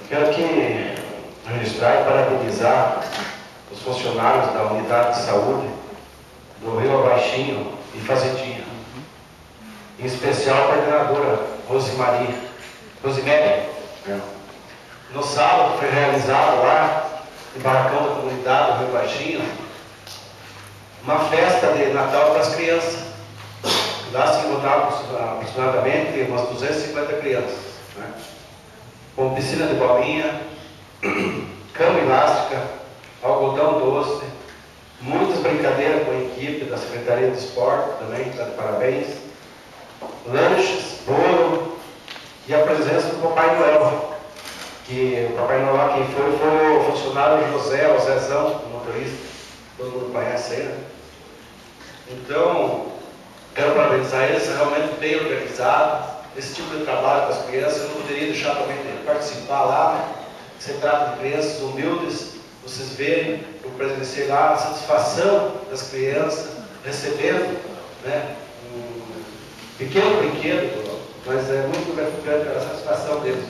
Quero aqui registrar e parabenizar os funcionários da unidade de saúde do Rio Abaixinho e Fazendinha. Em especial a coordenadora Rosemary. No sábado foi realizado lá, no barracão da comunidade do Rio Baixinho, uma festa de Natal para as crianças. Lá se encontravam aproximadamente umas 250 crianças, né? Com piscina de bolinha, cama elástica, algodão doce, muitas brincadeiras com a equipe da Secretaria de Esporte também, está de parabéns, lanches, bolo e a presença do Papai Noel, que o Papai Noel quem foi o funcionário José, o Zezão, o motorista, todo mundo conhece aí, né? Então, quero parabenizar eles, realmente bem organizado. Esse tipo de trabalho com as crianças, eu não poderia deixar também de participar lá, né? Se trata de crianças humildes, vocês verem, eu presenciei lá a satisfação das crianças, recebendo, né, um pequeno brinquedo, mas é muito gratificante a satisfação deles.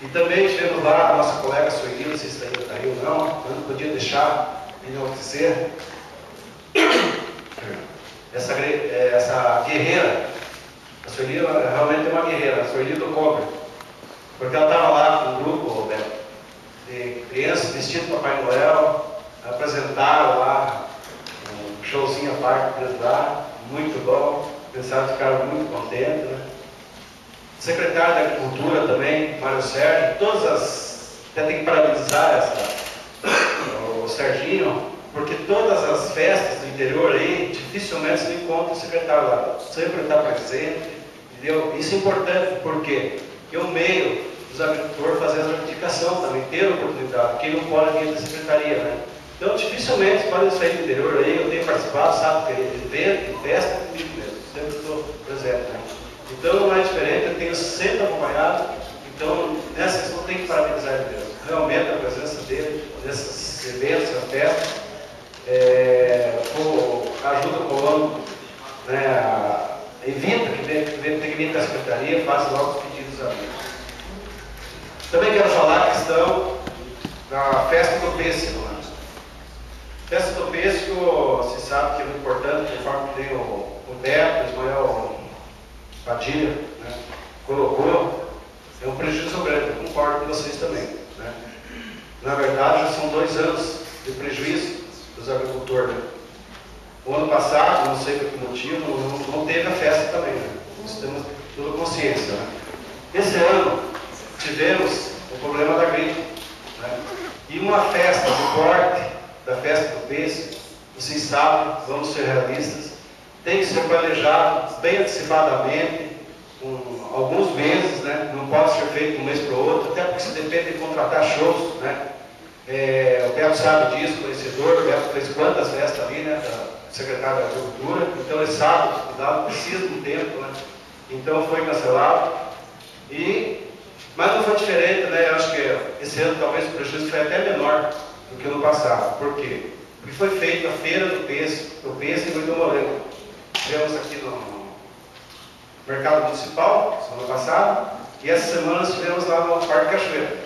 E também tivemos lá a nossa colega Sueli, não sei se está aí ou não, eu não podia deixar de enaltecer essa guerreira. A Sueli realmente é uma guerreira, a Sueli do Cobre, porque ela estava lá com um grupo, Roberto, de crianças vestidas de Papai Noel, apresentaram lá um showzinho à parte para eles lá, muito bom, pensaram ficaram muito contentes, né? Secretário da Agricultura também, Mário Sérgio, até tem que parabenizar o Serginho, porque todas as festas do interior aí, dificilmente se encontra o secretário lá, sempre está presente, entendeu? Isso é importante, porque é o meio dos agricultores fazer a reivindicação também, ter oportunidade, quem não pode vir da secretaria, né? Então, dificilmente podem sair do interior aí, eu tenho participado, sabe, de evento, de festa, comigo mesmo, sempre estou presente, né? Então, não é diferente, eu tenho sempre acompanhado, então, nessa questão tem que parabenizar ele mesmo. Realmente, a presença dele, nesses eventos, nas festas, ajuda o colono, né, evita que venha da secretaria, faz logo os pedidos a mim. Também quero falar a questão da festa do pêssego. Né? Festa do pêssego, você sabe que é muito importante, conforme tem o Beto, o Ismael Padilha, né, colocou, é um prejuízo grande, eu concordo com vocês também. Né? Na verdade, já são 2 anos de prejuízo dos agricultores. Né? O ano passado, não sei por que motivo, não teve a festa também. Né? Isso temos toda consciência. Né? Esse ano, tivemos o problema da gripe. Né? E uma festa de corte, da festa do peixe, vocês sabem, vamos ser realistas, tem que ser planejado bem antecipadamente, com alguns meses, né? Não pode ser feito de um mês para o outro, até porque se depende de contratar shows. Né? O Beto sabe disso, conhecedor, o Beto fez quantas festas ali, né, da secretária da Agricultura, então ele sabe, cuidado, precisa de um tempo, né? Então foi cancelado, mas não foi diferente, né? Eu acho que esse ano talvez o prejuízo foi até menor do que no passado. Por quê? Porque foi feita a feira do pêssego e do morango. Tivemos aqui no Mercado Municipal, semana passada, e essa semana nós tivemos lá no Parque Cachoeira.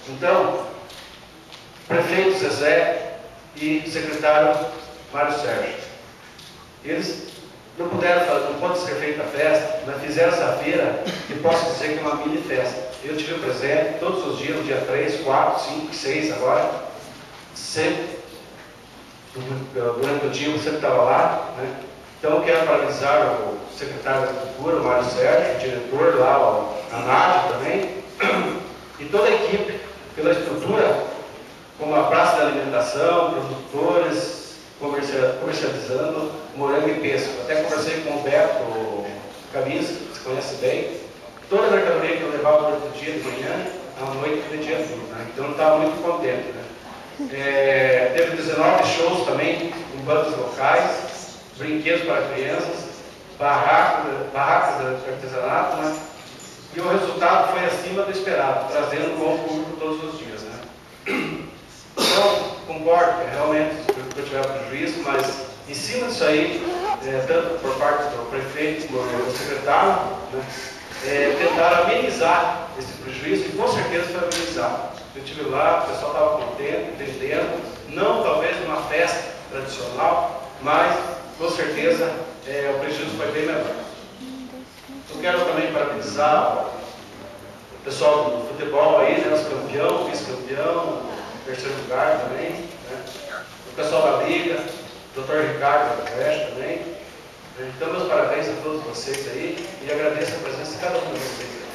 Então, prefeito Zezé e secretário Mário Sérgio, eles não pode ser feita a festa, mas fizeram essa feira e posso dizer que é uma mini festa. Eu tive presente todos os dias, no dia 3, 4, 5, 6 agora, sempre, durante o dia eu sempre estava lá, né? Então eu quero parabenizar o secretário da Agricultura, o Mário Sérgio, o diretor lá, a Nádia também, e toda a equipe, pela estrutura, como a praça da alimentação, produtores, comercializando morango e pêssego. Até conversei com o Beto Camisa, que você conhece bem. Toda a mercadoria que eu levava durante o dia de manhã, à noite vendia tudo. Né? Então eu estava muito contente. Né? Teve 19 shows também em bandas locais, brinquedos para crianças, barracas de artesanato, né? E o resultado foi acima do esperado, trazendo um bom público todos os dias. Né? Então, concordo que realmente eu tiver prejuízo, mas em cima disso aí, tanto por parte do prefeito como do secretário, né, tentaram amenizar esse prejuízo, e com certeza foi amenizado. Eu estive lá, o pessoal estava contente, entendendo, não talvez numa festa tradicional, mas com certeza o prejuízo foi bem menor. Eu quero também parabenizar o pessoal do futebol aí, né, os campeão, vice-campeão, terceiro lugar também, né, o pessoal da Liga, o Dr. Ricardo da Creche também. Então, meus parabéns a todos vocês aí e agradeço a presença de cada um de vocês.